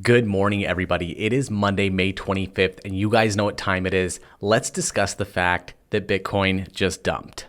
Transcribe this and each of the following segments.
Good morning, everybody. It is Monday, May 25th, and you guys know what time it is. Let's discuss the fact that Bitcoin just dumped.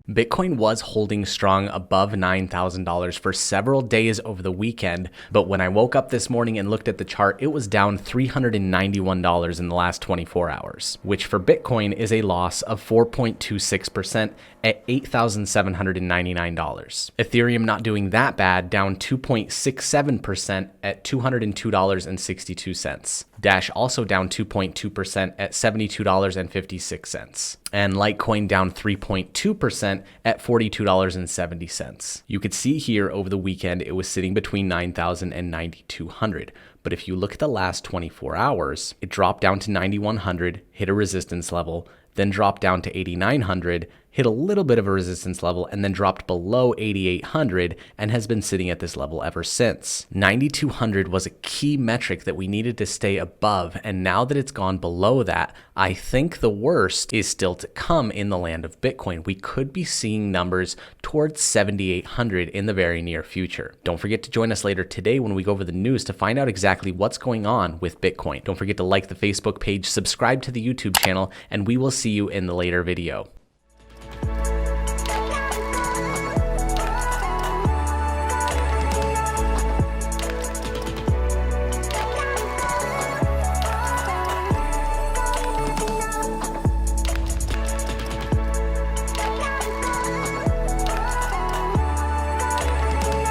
Bitcoin was holding strong above $9,000 for several days over the weekend, but when I woke up this morning and looked at the chart, it was down $391 in the last 24 hours, which for Bitcoin is a loss of 4.26% at $8,799. Ethereum not doing that bad, down 2.67% at $202.62. Dash also down 2.2% at $72.56. And Litecoin down 3.2% at $42.70. You could see here over the weekend, it was sitting between 9,000 and 9,200. But if you look at the last 24 hours, it dropped down to 9,100, hit a resistance level, then dropped down to 8,900, hit a little bit of a resistance level, and then dropped below 8,800 and has been sitting at this level ever since. 9,200 was a key metric that we needed to stay above, and now that it's gone below that, I think the worst is still to come in the land of Bitcoin. We could be seeing numbers towards 7,800 in the very near future. Don't forget to join us later today when we go over the news to find out exactly what's going on with Bitcoin. Don't forget to like the Facebook page, subscribe to the YouTube channel, and we will see you in the later video.